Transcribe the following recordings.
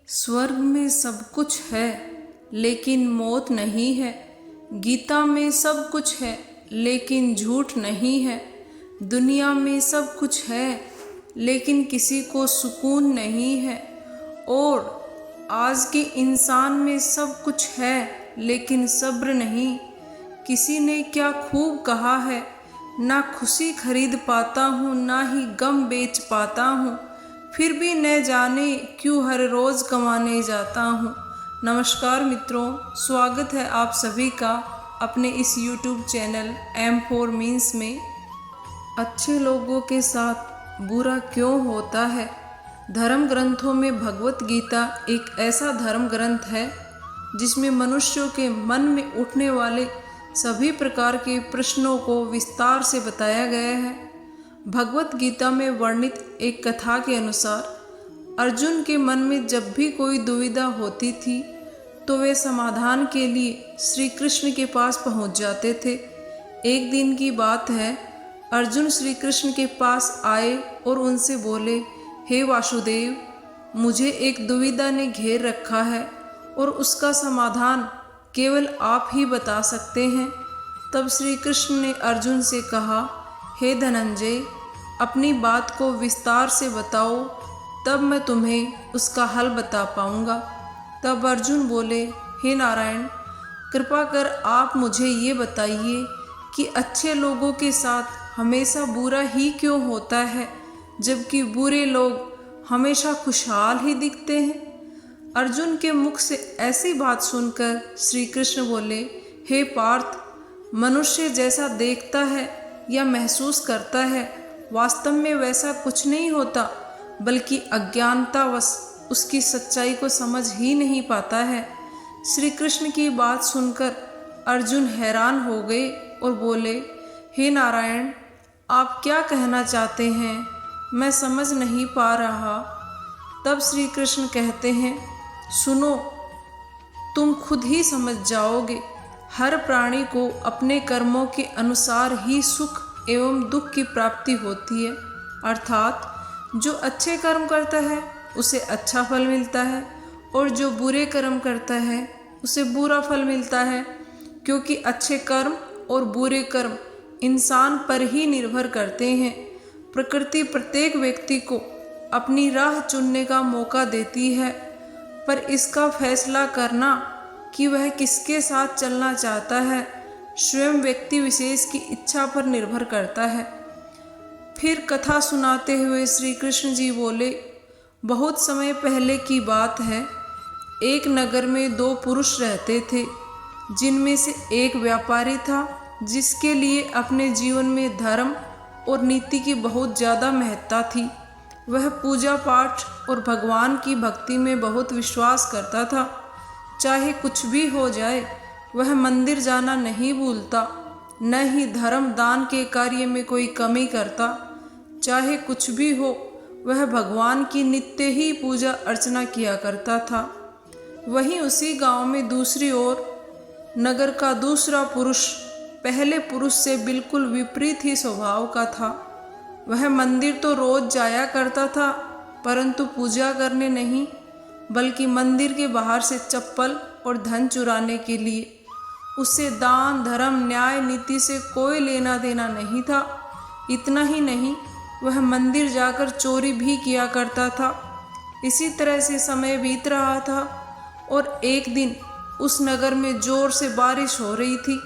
स्वर्ग में सब कुछ है लेकिन मौत नहीं है। गीता में सब कुछ है लेकिन झूठ नहीं है। दुनिया में सब कुछ है लेकिन किसी को सुकून नहीं है। और आज के इंसान में सब कुछ है लेकिन सब्र नहीं। किसी ने क्या खूब कहा है, ना खुशी खरीद पाता हूँ ना ही गम बेच पाता हूँ, फिर भी न जाने क्यों हर रोज़ कमाने जाता हूँ। नमस्कार मित्रों, स्वागत है आप सभी का अपने इस YouTube चैनल M4 मीन्स में। अच्छे लोगों के साथ बुरा क्यों होता है? धर्म ग्रंथों में भगवत गीता एक ऐसा धर्म ग्रंथ है जिसमें मनुष्यों के मन में उठने वाले सभी प्रकार के प्रश्नों को विस्तार से बताया गया है। भगवत गीता में वर्णित एक कथा के अनुसार अर्जुन के मन में जब भी कोई दुविधा होती थी तो वे समाधान के लिए श्री कृष्ण के पास पहुंच जाते थे। एक दिन की बात है, अर्जुन श्री कृष्ण के पास आए और उनसे बोले, हे वासुदेव, मुझे एक दुविधा ने घेर रखा है और उसका समाधान केवल आप ही बता सकते हैं। तब श्री कृष्ण ने अर्जुन से कहा, हे धनंजय, अपनी बात को विस्तार से बताओ, तब मैं तुम्हें उसका हल बता पाऊंगा। तब अर्जुन बोले, हे नारायण, कृपा कर आप मुझे ये बताइए कि अच्छे लोगों के साथ हमेशा बुरा ही क्यों होता है, जबकि बुरे लोग हमेशा खुशहाल ही दिखते हैं। अर्जुन के मुख से ऐसी बात सुनकर श्री कृष्ण बोले, हे पार्थ, मनुष्य जैसा देखता है या महसूस करता है वास्तव में वैसा कुछ नहीं होता, बल्कि अज्ञानतावश उसकी सच्चाई को समझ ही नहीं पाता है। श्री कृष्ण की बात सुनकर अर्जुन हैरान हो गए और बोले, हे नारायण, आप क्या कहना चाहते हैं? मैं समझ नहीं पा रहा। तब श्री कृष्ण कहते हैं, सुनो, तुम खुद ही समझ जाओगे। हर प्राणी को अपने कर्मों के अनुसार ही सुख एवं दुख की प्राप्ति होती है। अर्थात जो अच्छे कर्म करता है उसे अच्छा फल मिलता है और जो बुरे कर्म करता है उसे बुरा फल मिलता है, क्योंकि अच्छे कर्म और बुरे कर्म इंसान पर ही निर्भर करते हैं। प्रकृति प्रत्येक व्यक्ति को अपनी राह चुनने का मौका देती है, पर इसका फैसला करना कि वह किसके साथ चलना चाहता है स्वयं व्यक्ति विशेष की इच्छा पर निर्भर करता है। फिर कथा सुनाते हुए श्री कृष्ण जी बोले, बहुत समय पहले की बात है, एक नगर में दो पुरुष रहते थे, जिनमें से एक व्यापारी था जिसके लिए अपने जीवन में धर्म और नीति की बहुत ज़्यादा महत्ता थी। वह पूजा पाठ और भगवान की भक्ति में बहुत विश्वास करता था। चाहे कुछ भी हो जाए, वह मंदिर जाना नहीं भूलता, न ही धर्म दान के कार्य में कोई कमी करता। चाहे कुछ भी हो, वह भगवान की नित्य ही पूजा अर्चना किया करता था। वहीं उसी गांव में दूसरी ओर नगर का दूसरा पुरुष पहले पुरुष से बिल्कुल विपरीत ही स्वभाव का था। वह मंदिर तो रोज जाया करता था, परंतु पूजा करने नहीं, बल्कि मंदिर के बाहर से चप्पल और धन चुराने के लिए। उससे दान धर्म न्याय नीति से कोई लेना देना नहीं था। इतना ही नहीं, वह मंदिर जाकर चोरी भी किया करता था। इसी तरह से समय बीत रहा था और एक दिन उस नगर में जोर से बारिश हो रही थी,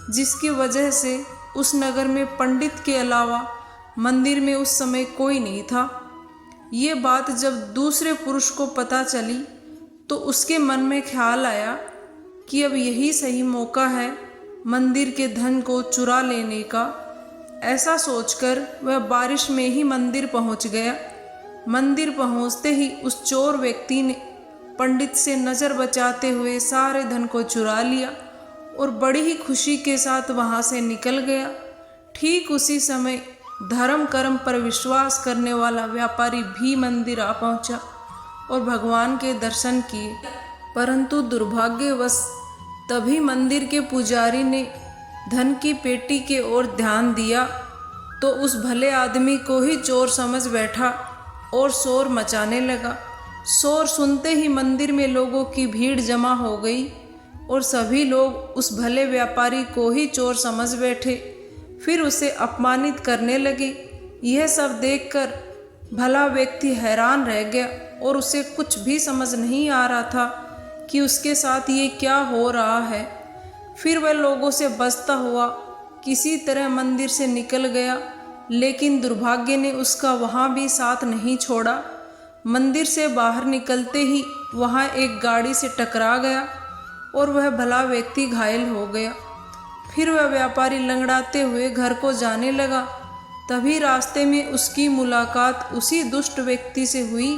जिसकी वजह से उस नगर में पंडित के अलावा मंदिर में उस समय कोई नहीं था। ये बात जब दूसरे पुरुष को पता चली तो उसके मन में ख्याल आया कि अब यही सही मौका है मंदिर के धन को चुरा लेने का। ऐसा सोचकर वह बारिश में ही मंदिर पहुंच गया। मंदिर पहुंचते ही उस चोर व्यक्ति ने पंडित से नज़र बचाते हुए सारे धन को चुरा लिया और बड़ी ही खुशी के साथ वहां से निकल गया। ठीक उसी समय धर्म कर्म पर विश्वास करने वाला व्यापारी भी मंदिर आ पहुंचा और भगवान के दर्शन किए, परंतु दुर्भाग्यवश तभी मंदिर के पुजारी ने धन की पेटी के ओर ध्यान दिया तो उस भले आदमी को ही चोर समझ बैठा और शोर मचाने लगा। शोर सुनते ही मंदिर में लोगों की भीड़ जमा हो गई और सभी लोग उस भले व्यापारी को ही चोर समझ बैठे, फिर उसे अपमानित करने लगे। यह सब देखकर भला व्यक्ति हैरान रह गया और उसे कुछ भी समझ नहीं आ रहा था कि उसके साथ ये क्या हो रहा है। फिर वह लोगों से बचता हुआ किसी तरह मंदिर से निकल गया, लेकिन दुर्भाग्य ने उसका वहाँ भी साथ नहीं छोड़ा। मंदिर से बाहर निकलते ही वहाँ एक गाड़ी से टकरा गया और वह भला व्यक्ति घायल हो गया। फिर वह व्यापारी लंगड़ाते हुए घर को जाने लगा। तभी रास्ते में उसकी मुलाकात उसी दुष्ट व्यक्ति से हुई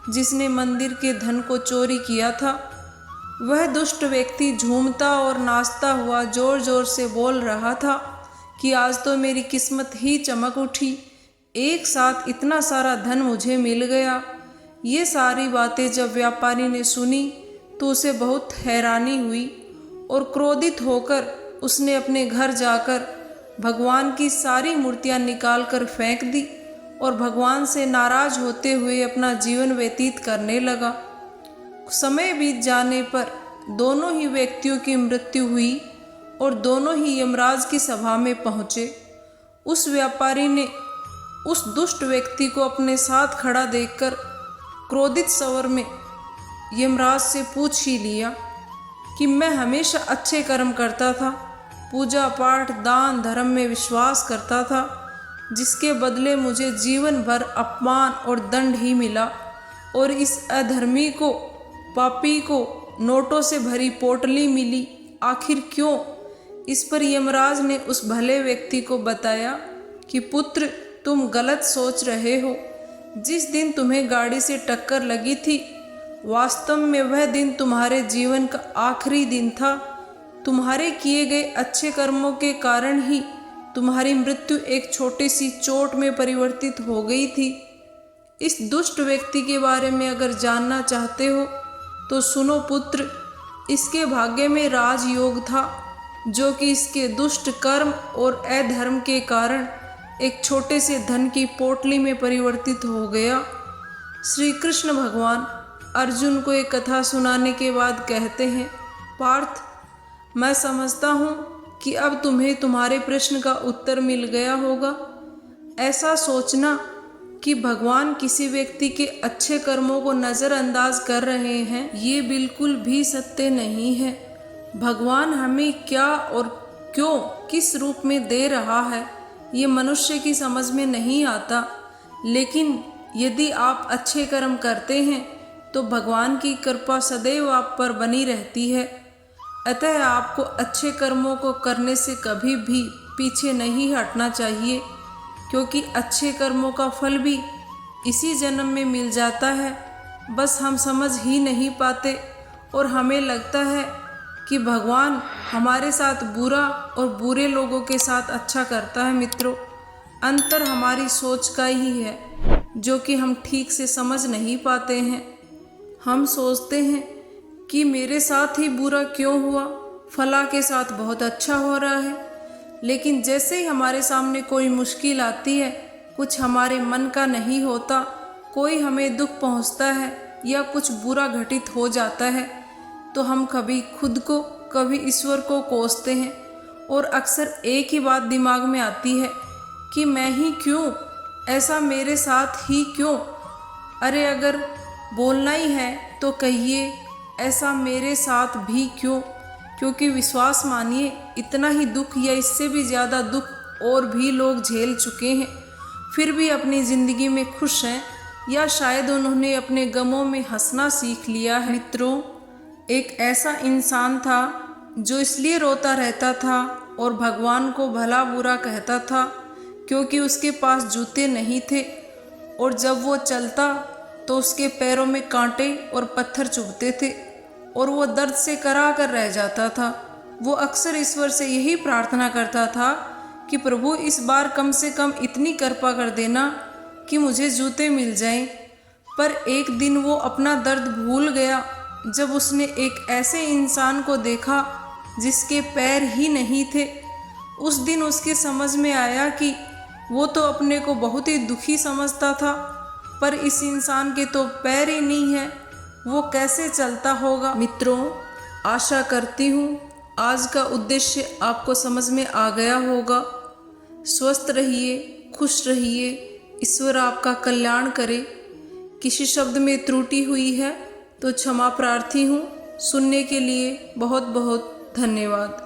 जिसने मंदिर के धन को चोरी किया था। वह दुष्ट व्यक्ति झूमता और नाचता हुआ जोर जोर से बोल रहा था कि आज तो मेरी किस्मत ही चमक उठी, एक साथ इतना सारा धन मुझे मिल गया। ये सारी बातें जब व्यापारी ने सुनी तो उसे बहुत हैरानी हुई और क्रोधित होकर उसने अपने घर जाकर भगवान की सारी मूर्तियां निकालकर फेंक दी और भगवान से नाराज होते हुए अपना जीवन व्यतीत करने लगा। समय बीत जाने पर दोनों ही व्यक्तियों की मृत्यु हुई और दोनों ही यमराज की सभा में पहुँचे। उस व्यापारी ने उस दुष्ट व्यक्ति को अपने साथ खड़ा देखकर क्रोधित स्वर में यमराज से पूछ ही लिया कि मैं हमेशा अच्छे कर्म करता था, पूजा पाठ दान धर्म में विश्वास करता था, जिसके बदले मुझे जीवन भर अपमान और दंड ही मिला, और इस अधर्मी को पापी को नोटों से भरी पोटली मिली, आखिर क्यों? इस पर यमराज ने उस भले व्यक्ति को बताया कि पुत्र, तुम गलत सोच रहे हो। जिस दिन तुम्हें गाड़ी से टक्कर लगी थी, वास्तव में वह दिन तुम्हारे जीवन का आखिरी दिन था। तुम्हारे किए गए अच्छे कर्मों के कारण ही तुम्हारी मृत्यु एक छोटी सी चोट में परिवर्तित हो गई थी। इस दुष्ट व्यक्ति के बारे में अगर जानना चाहते हो तो सुनो पुत्र, इसके भाग्य में राजयोग था, जो कि इसके दुष्ट कर्म और अधर्म के कारण एक छोटे से धन की पोटली में परिवर्तित हो गया। श्री कृष्ण भगवान अर्जुन को एक कथा सुनाने के बाद कहते हैं, पार्थ, मैं समझता हूँ कि अब तुम्हें तुम्हारे प्रश्न का उत्तर मिल गया होगा। ऐसा सोचना कि भगवान किसी व्यक्ति के अच्छे कर्मों को नज़रअंदाज कर रहे हैं, ये बिल्कुल भी सत्य नहीं है। भगवान हमें क्या और क्यों किस रूप में दे रहा है, ये मनुष्य की समझ में नहीं आता। लेकिन यदि आप अच्छे कर्म करते हैं तो भगवान की कृपा सदैव आप पर बनी रहती है। अतः आपको अच्छे कर्मों को करने से कभी भी पीछे नहीं हटना चाहिए, क्योंकि अच्छे कर्मों का फल भी इसी जन्म में मिल जाता है। बस हम समझ ही नहीं पाते और हमें लगता है कि भगवान हमारे साथ बुरा और बुरे लोगों के साथ अच्छा करता है। मित्रों, अंतर हमारी सोच का ही है, जो कि हम ठीक से समझ नहीं पाते हैं। हम सोचते हैं कि मेरे साथ ही बुरा क्यों हुआ, फला के साथ बहुत अच्छा हो रहा है। लेकिन जैसे ही हमारे सामने कोई मुश्किल आती है, कुछ हमारे मन का नहीं होता, कोई हमें दुख पहुंचता है या कुछ बुरा घटित हो जाता है, तो हम कभी खुद को कभी ईश्वर को कोसते हैं और अक्सर एक ही बात दिमाग में आती है कि मैं ही क्यों, ऐसा मेरे साथ ही क्यों। अरे अगर बोलना ही है तो कहिए, ऐसा मेरे साथ भी क्यों। क्योंकि विश्वास मानिए, इतना ही दुख या इससे भी ज़्यादा दुख और भी लोग झेल चुके हैं, फिर भी अपनी ज़िंदगी में खुश हैं, या शायद उन्होंने अपने गमों में हंसना सीख लिया है। मित्रों, एक ऐसा इंसान था जो इसलिए रोता रहता था और भगवान को भला बुरा कहता था क्योंकि उसके पास जूते नहीं थे, और जब वो चलता तो उसके पैरों में कांटे और पत्थर चुभते थे और वो दर्द से करा कर रह जाता था। वो अक्सर ईश्वर से यही प्रार्थना करता था कि प्रभु, इस बार कम से कम इतनी कृपा कर देना कि मुझे जूते मिल जाएं। पर एक दिन वो अपना दर्द भूल गया जब उसने एक ऐसे इंसान को देखा जिसके पैर ही नहीं थे। उस दिन उसके समझ में आया कि वो तो अपने को बहुत ही दुखी समझता था, पर इस इंसान के तो पैर ही नहीं है वो कैसे चलता होगा। मित्रों, आशा करती हूँ आज का उद्देश्य आपको समझ में आ गया होगा। स्वस्थ रहिए, खुश रहिए, ईश्वर आपका कल्याण करे। किसी शब्द में त्रुटि हुई है तो क्षमा प्रार्थी हूँ। सुनने के लिए बहुत बहुत धन्यवाद।